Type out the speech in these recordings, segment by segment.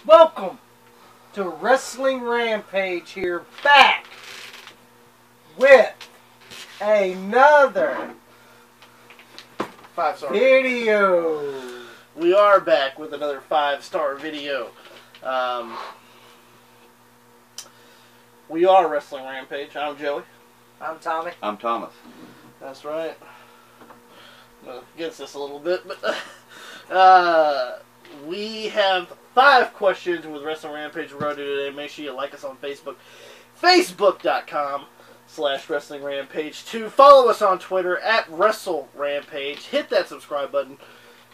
Welcome to Wrestling Rampage here, back with another 5-star video. We are back with another 5-star video. We are Wrestling Rampage. I'm Joey. I'm Tommy. I'm Thomas. That's right. I'm against this a little bit, but we have 5 questions with Wrestling Rampage we're going to do today. Make sure you like us on Facebook. Facebook.com/Wrestling Rampage 2. Follow us on Twitter at Wrestle Rampage. Hit that subscribe button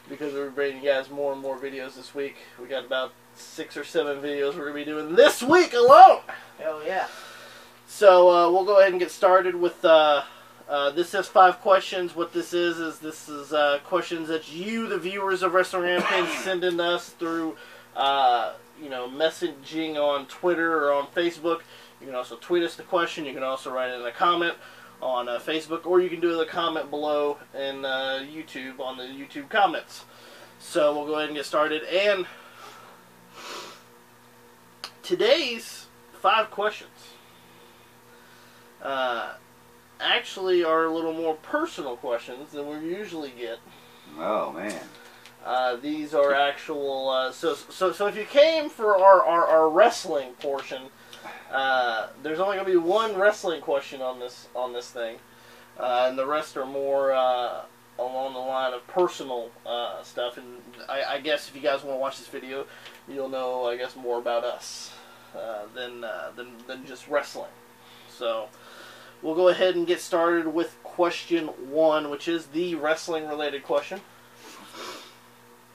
because we're bringing you guys more and more videos this week. We got about 6 or 7 videos we're going to be doing this week alone. Hell yeah. So we'll go ahead and get started with this is 5 questions. What this is questions that you, the viewers of Wrestling Rampage, send in to us through messaging on Twitter or on Facebook. You can also tweet us the question. You can also write in a comment on Facebook, or you can do the comment below in YouTube on the YouTube comments. So we'll go ahead and get started. And today's 5 questions actually are a little more personal questions than we usually get. Oh man. These are actual. So if you came for our wrestling portion, there's only going to be 1 wrestling question on this thing, and the rest are more along the line of personal stuff. And I guess if you guys want to watch this video, you'll know, I guess, more about us than just wrestling. So we'll go ahead and get started with question 1, which is the wrestling related question.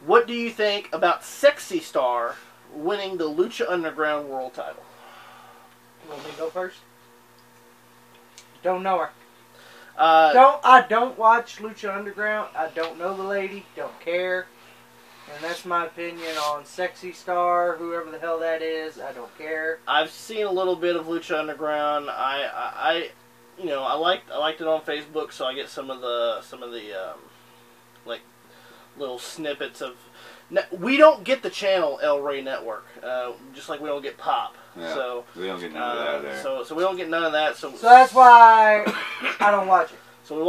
What do you think about SexyStar winning the Lucha Underground World title? You want me to go first? Don't know her. I don't watch Lucha Underground. I don't know the lady. Don't care. And that's my opinion on SexyStar, whoever the hell that is. I don't care. I've seen a little bit of Lucha Underground. I liked it on Facebook, so I get some of the like little snippets of. We don't get the channel El Rey Network, just like we don't get Pop. Yeah, so we don't get none of that there. So we don't get none of that. So that's why I don't watch it. So we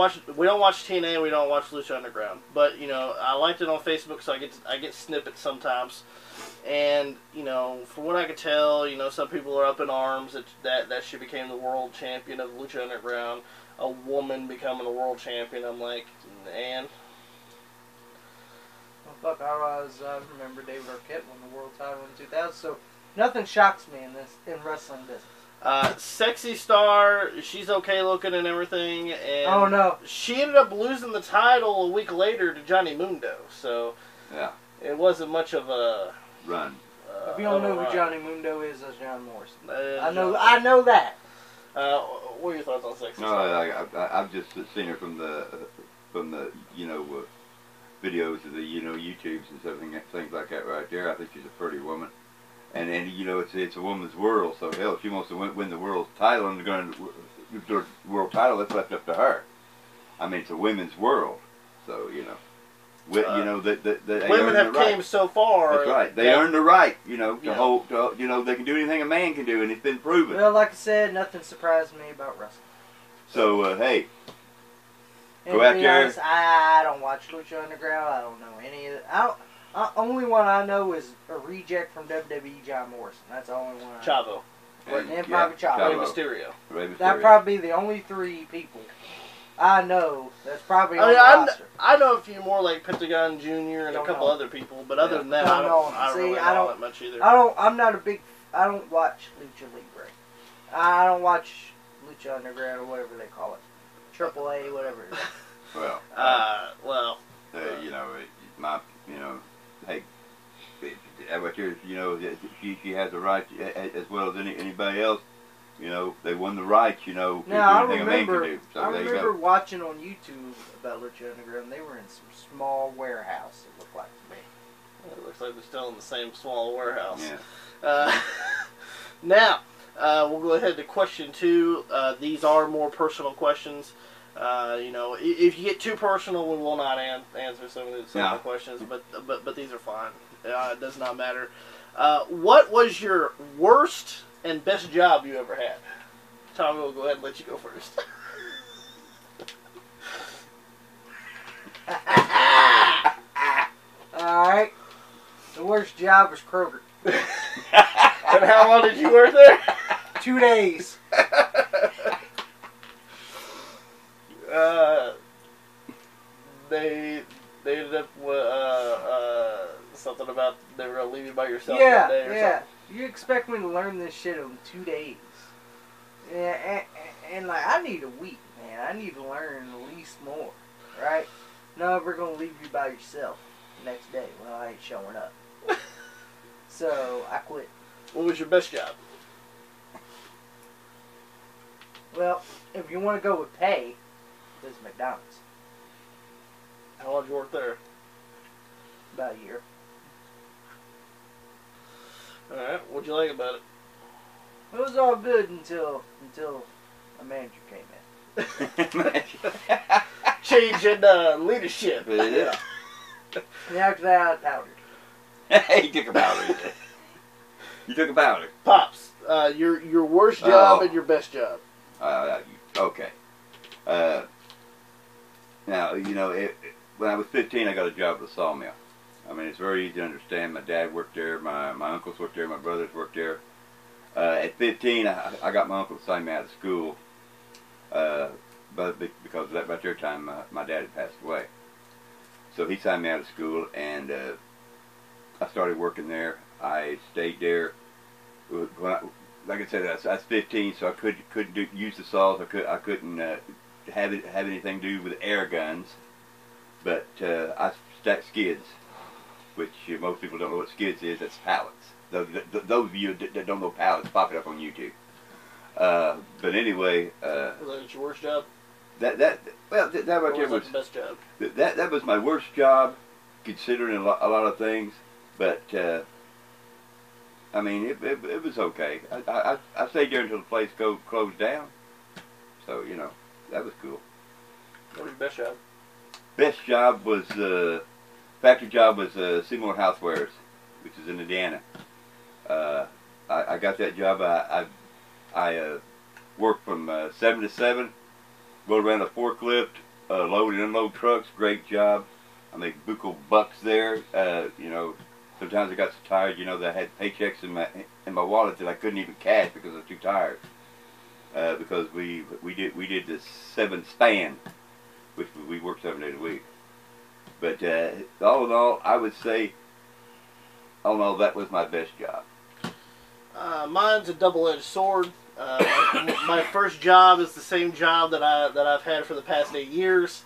don't watch TNA, we don't watch Lucha Underground. But I liked it on Facebook, so I get snippets sometimes. And from what I could tell, some people are up in arms that she became the world champion of Lucha Underground, a woman becoming a world champion. I'm like, and well, fuck, I remember David Arquette won the world title in 2000. So nothing shocks me in wrestling business. SexyStar, she's okay looking and everything, and oh no, she ended up losing the title a week later to Johnny Mundo. So yeah, it wasn't much of a run. If you don't know who Johnny Mundo is, that's John Morrison. I know that. What are your thoughts on SexyStar? No, I've just seen her from the videos of the YouTubes and things like that right there. I think she's a pretty woman. And it's a woman's world, so hell, if she wants to win the world title and the world title, that's left up to her. I mean, it's a women's world, so women have came so far. That's right. They earn the right, to hold. They can do anything a man can do, and it's been proven. Well, like I said, nothing surprised me about wrestling. So hey, go out there. Honest, I don't watch Lucha Underground. I don't know any of it. Only one I know is a reject from WWE, John Morrison. That's the only one. Chavo. And probably Chavo. Rey Mysterio. That'd probably be the only 3 people I know that's probably on the roster. I know a few more, like Pentagon Jr. and a couple other people, but other than that, I don't really know that much either. I don't watch Lucha Libre. I don't watch Lucha Underground or whatever they call it. AAA, whatever it is. Hey, she has the right as well as anybody else. They won the rights. To do anything a man can do. So I remember watching on YouTube about Lucha Underground. They were in some small warehouse. It looked like to me. It looks like they're still in the same small warehouse. Yeah. Now we'll go ahead to question 2. These are more personal questions. If you get too personal, we will not answer some of the questions, but these are fine. It does not matter. What was your worst and best job you ever had? Tommy, we'll go ahead and let you go first. Alright. The worst job was Kroger. And how long did you work there? 2 days. They ended up with something about they were going to leave you by yourself Yeah, one day or yeah. something. You expect me to learn this shit in 2 days. Yeah, and like, I need a week, man. I need to learn at least more, right? No, we're going to leave you by yourself the next day. Well, I ain't showing up. So, I quit. What was your best job? Well, if you want to go with pay, it's McDonald's. How long did you work there? About a year. Alright, what'd you like about it? It was all good until a manager came in. Change in leadership. Yeah. And after that, I powdered. He took a powder. You took a powder. Pops, your worst job and your best job. Okay. Now, you know, when I was 15, I got a job at the sawmill. I mean, it's very easy to understand. My dad worked there. My uncles worked there. My brothers worked there. At 15, I got my uncle to sign me out of school. But because about their time, my dad had passed away. So he signed me out of school, and I started working there. I stayed there. Like I said, I was 15, so I couldn't use the saws. I couldn't have anything to do with air guns. But I stacked skids, which most people don't know what skids is. That's pallets. Those of you that don't know pallets, pop it up on YouTube. But anyway, Was that your worst job? that right there was the best job. That was my worst job, considering a lot of things. But I mean, it was okay. I stayed there until the place closed down. So you know, that was cool. What was your best job? Best job was factory job was Seymour Housewares, which is in Indiana. I got that job. I worked from 7 to 7. Rode around a forklift, load and unload trucks. Great job. I made buku bucks there. You know, sometimes I got so tired. You know, that I had paychecks in my wallet that I couldn't even cash because I was too tired. Because we did this 7 span, which we worked 7 days a week. But all in all, I would say, all in all, that was my best job. Mine's a double-edged sword. My first job is the same job that I've had for the past 8 years,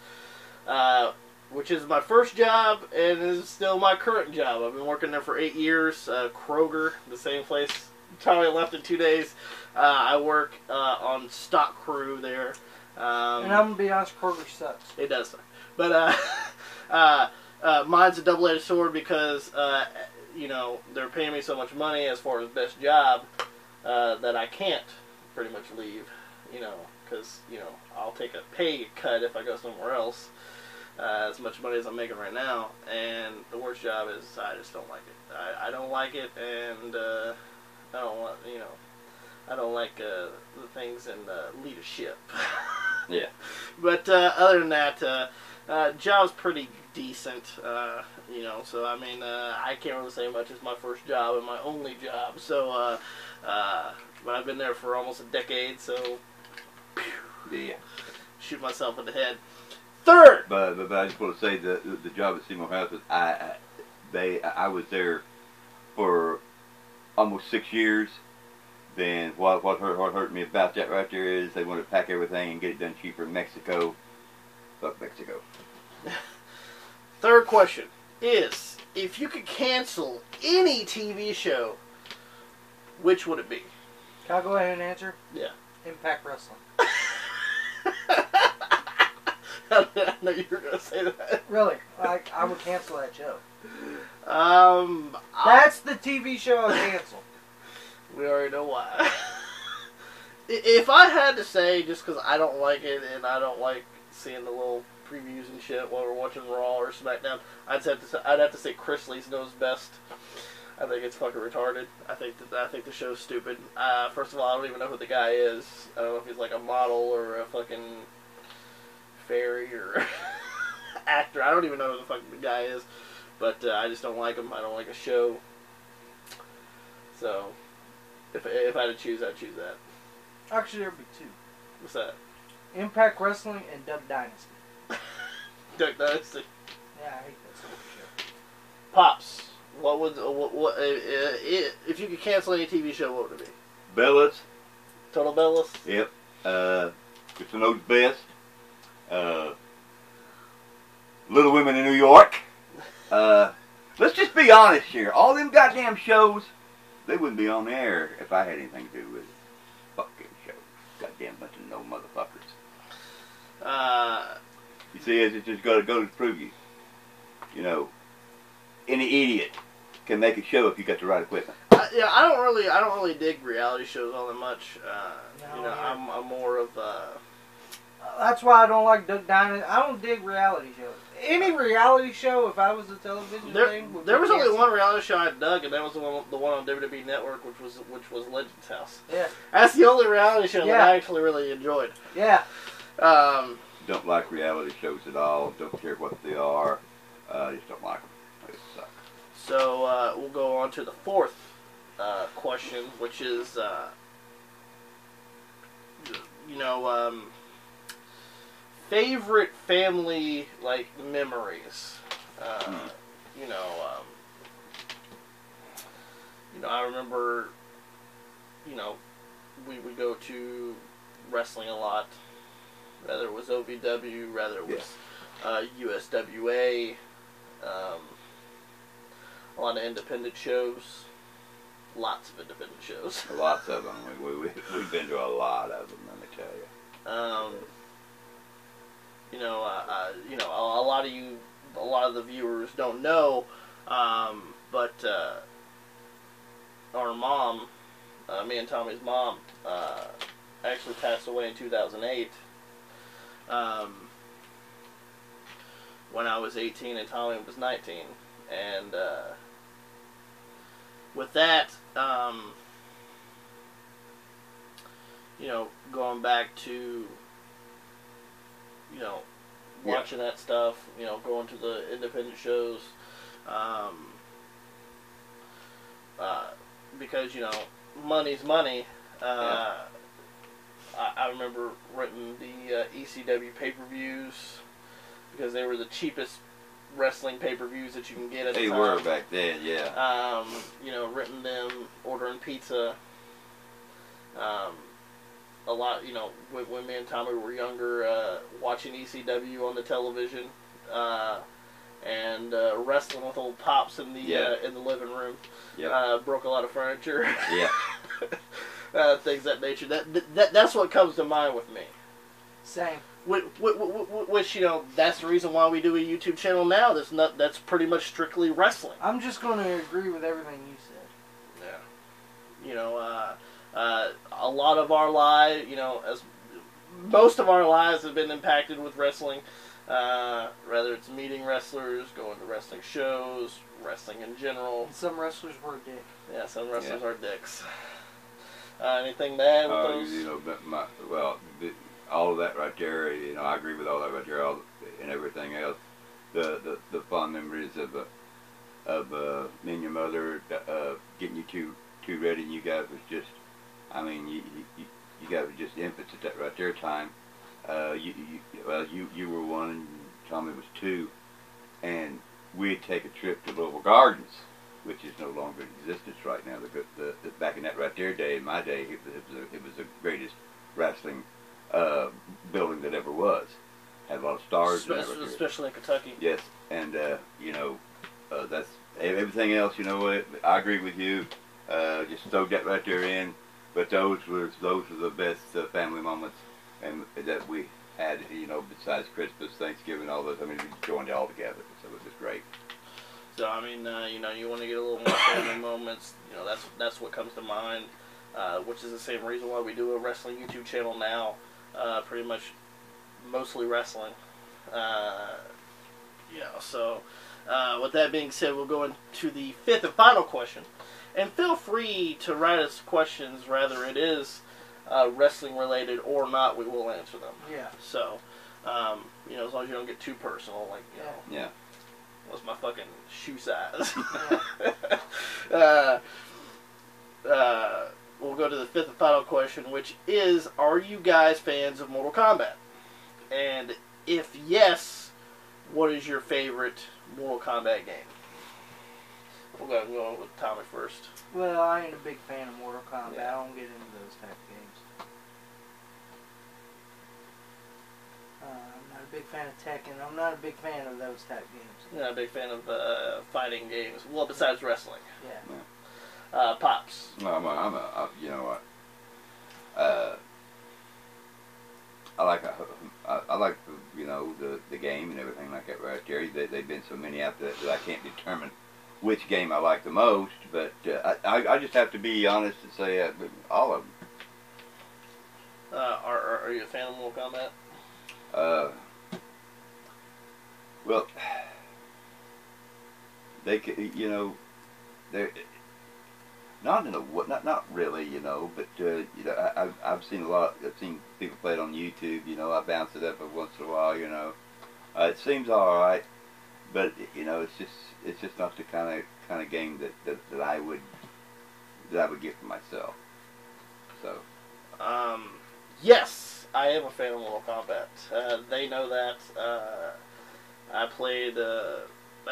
which is my first job and is still my current job. I've been working there for 8 years. Kroger, the same place. Tommy left in 2 days. I work on stock crew there. And I'm gonna be honest, Kroger sucks. It does suck. But mine's a double-edged sword because you know, they're paying me so much money as far as best job that I can't pretty much leave, you know, because, you know, I'll take a pay cut if I go somewhere else, as much money as I'm making right now. And the worst job is I just don't like it. I don't like it, and I don't want, you know, I don't like the things in leadership. Yeah. But other than that, job's pretty decent, you know, so I mean, I can't really say much. It's my first job and my only job, so, but I've been there for almost a decade, so, Yeah. shoot myself in the head. Third! But I just want to say the job at Seymour House, I was there for almost 6 years. Then what hurt me about that right there is they want to pack everything and get it done cheaper in Mexico. Fuck Mexico. Third question is, if you could cancel any TV show, which would it be? Can I go ahead and answer? Yeah. Impact Wrestling. I know you were going to say that. Really, I would cancel that show. That's That's the TV show I cancel. We already know why. If I had to say, just because I don't like it and I don't like seeing the little previews and shit while we're watching Raw or SmackDown, I'd have to say Chris Lee's knows best. I think it's fucking retarded. I think the show's stupid. First of all, I don't even know who the guy is. I don't know if he's like a model or a fucking fairy or actor. I don't even know who the fuck the guy is. But I just don't like him. I don't like the show. So, if I had to choose, I'd choose that. Actually, there'd be two. What's that? Impact Wrestling and Duck Dynasty. Duck Dynasty. Yeah, I hate that sort of show. Pops. What would if you could cancel any TV show? What would it be? Bellas. Total Bellas. Yep. It's an old best. Little Women in New York. Let's just be honest here. All them goddamn shows, they wouldn't be on the air if I had anything to do with it. Fucking shows. Goddamn bunch of no motherfuckers. You see, it's just goes to prove you. You know, any idiot can make a show if you got the right equipment. Yeah, I don't really dig reality shows all that much. No, you know, yeah. I'm more of That's why I don't like Duck Dynasty. I don't dig reality shows. Any reality show, if I was a television thing, there was only one reality show I dug, and that was the one on WWE Network, which was Legends House. Yeah, that's the only reality show that I actually really enjoyed. Yeah. Don't like reality shows at all. Don't care what they are. Just don't like them. They suck. So we'll go on to the fourth question, which is, favorite family like memories. I remember. We would go to wrestling a lot. Rather it was OVW, rather it was USWA. A lot of independent shows. Lots of independent shows. Lots of them. We've been to a lot of them, let me tell you. A lot of the viewers don't know, but our mom, me and Tommy's mom, actually passed away in 2008. When I was 18 and Tommy was 19, and with that, going back to, watching that stuff, going to the independent shows, because, money's money. I remember renting the ECW pay-per-views because they were the cheapest wrestling pay-per-views that you can get at the time. They were back then, yeah. Renting them, ordering pizza. A lot, when me and Tommy were younger, watching ECW on the television, and wrestling with old Pops in the living room. Yeah. Broke a lot of furniture. Yeah. Things of that nature. That's what comes to mind with me. Same. Which that's the reason why we do a YouTube channel now. That's pretty much strictly wrestling. I'm just going to agree with everything you said. Yeah. A lot of our lives, as most of our lives have been impacted with wrestling. Whether it's meeting wrestlers, going to wrestling shows, wrestling in general. And some wrestlers were a dick. Yeah, some wrestlers are dicks. Anything to add with those? All of that right there, I agree with all that right there, and everything else. The fond memories of me and your mother getting you two ready, and you guys was just, you guys were just infants at that right there time. You were one, and Tommy was two, and we'd take a trip to Louisville Gardens, which is no longer in existence right now. The back in that right there day, in my day, it was the greatest wrestling building that ever was. Had a lot of stars, especially in Kentucky. Yes, and that's everything else. I agree with you. Just throw that right there in. But those were the best family moments, and that we had. Besides Christmas, Thanksgiving, all those. We joined it all together, so it was great. So you want to get a little more family moments. That's what comes to mind, which is the same reason why we do a wrestling YouTube channel now. Pretty much, mostly wrestling. So with that being said, we'll go into the fifth and final question. And feel free to write us questions, whether it is wrestling related or not, we will answer them. Yeah. So, as long as you don't get too personal, like, Yeah. what's my fucking shoe size? Yeah. We'll go to the fifth and final question, which is, are you guys fans of Mortal Kombat? And if yes, what is your favorite Mortal Kombat game? We'll go ahead and go with Tommy first. Well, I ain't a big fan of Mortal Kombat. Yeah. I don't get into those type of games. I'm not a big fan of Tekken. I'm not a big fan of those type games. You're not a big fan of fighting games. Well, besides wrestling. Yeah. Pops. You know what? I like the game and everything like that right there. They've been so many out there that I can't determine which game I like the most, but I just have to be honest and say all of them. Are you a fan of Mortal Kombat? Well, they they're not really, but I've seen I've seen people play it on YouTube. I bounce it up every once in a while. It seems all right, but it's just not the kind of game that I would get for myself. So. Yes, I am a fan of Mortal Kombat. They know that. I played,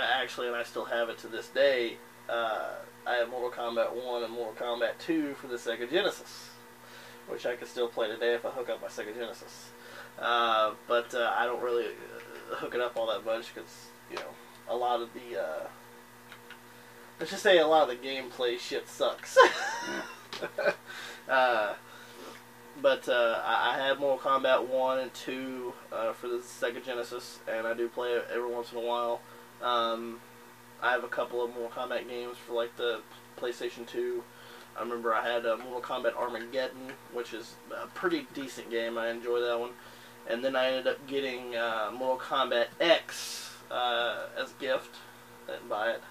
actually, and I still have it to this day. I have Mortal Kombat 1 and Mortal Kombat 2 for the Sega Genesis, which I can still play today if I hook up my Sega Genesis. But I don't really hook it up all that much because, a lot of the, let's just say a lot of the gameplay shit sucks. But I have Mortal Kombat 1 and 2 for the Sega Genesis, and I do play it every once in a while. I have a couple of Mortal Kombat games for like the PlayStation 2. I remember I had Mortal Kombat Armageddon, which is a pretty decent game. I enjoy that one. And then I ended up getting Mortal Kombat X as a gift. I didn't buy it.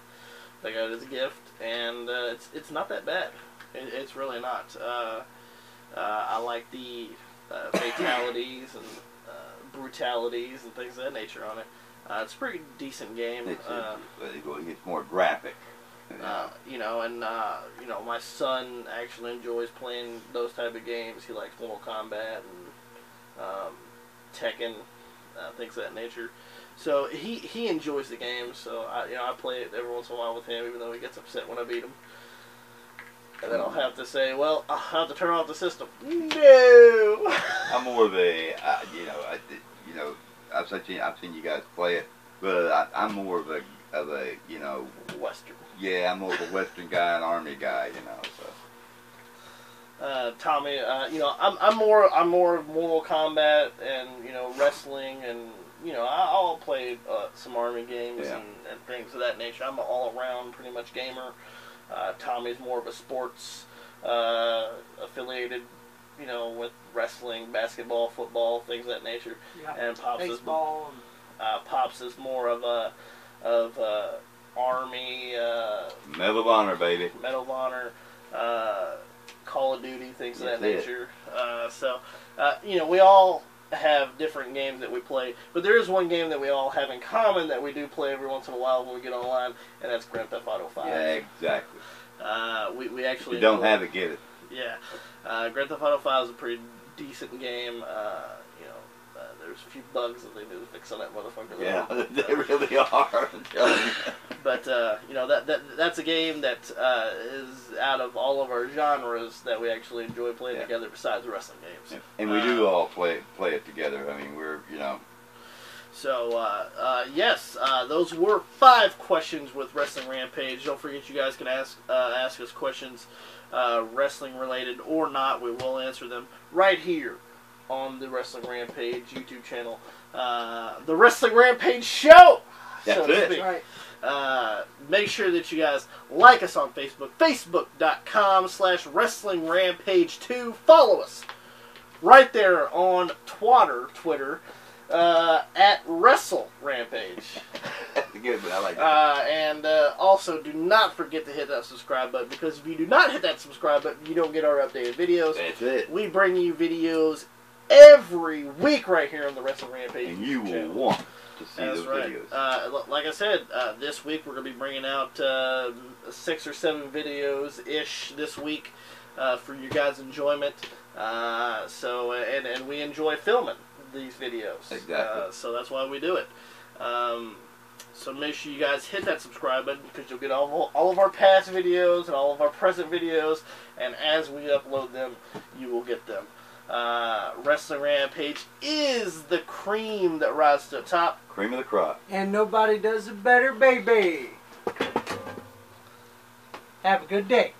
I got it as a gift, and it's not that bad. It's really not. I like the fatalities and brutalities and things of that nature on it. It's a pretty decent game. It's more graphic. My son actually enjoys playing those type of games. He likes Mortal Kombat and Tekken, things of that nature. So he enjoys the game. So I play it every once in a while with him, even though he gets upset when I beat him. And then I'll have to say, well, I'll have to turn off the system. No. I'm more of a, I've seen you guys play it, but I'm more of a Western. Yeah, I'm more of a Western guy, an Army guy, So. Tommy, I'm more of Mortal Kombat and wrestling and I'll play some Army games and things of that nature. I'm an all around pretty much gamer. Tommy's more of a sports affiliated, with wrestling, basketball, football, things of that nature. Yeah. And Baseball. Pops is more of Army. Medal of Honor, baby. Medal of Honor. Call of Duty, things of that nature. We all have different games that we play, but there is one game that we all have in common that we do play every once in a while when we get online, and that's Grand Theft Auto 5. Yeah, exactly. We actually if you don't have it, get it. Yeah, Grand Theft Auto 5 is a pretty decent game. There's a few bugs that they need to fix on that motherfucker. Yeah, they really are. I'm telling you. But that's a game that is out of all of our genres that we actually enjoy playing together, besides wrestling games. Yeah. And we do all play it together. I mean, we're So yes, those were 5 questions with Wrestling Rampage. Don't forget, you guys can ask us questions, wrestling related or not. We will answer them right here on the Wrestling Rampage YouTube channel. The Wrestling Rampage Show! That's it. Right. Make sure that you guys like us on Facebook, facebook.com/WrestlingRampage2. Follow us right there on Twitter, at Wrestle Rampage. That's good, but I like that. And also, do not forget to hit that subscribe button, because if you do not hit that subscribe button, you don't get our updated videos. That's it. We bring you videos every week right here on the Wrestling Rampage. And you will channel. want to see That's those right. videos. Like I said, this week we're going to be bringing out 6 or 7 videos-ish this week for your guys' enjoyment. And we enjoy filming these videos. Exactly. So that's why we do it. So make sure you guys hit that subscribe button, because you'll get all of our past videos and all of our present videos, and as we upload them, you will get them. Wrestling Rampage is the cream that rises to the top. Cream of the crop. And nobody does it better, baby. Have a good day.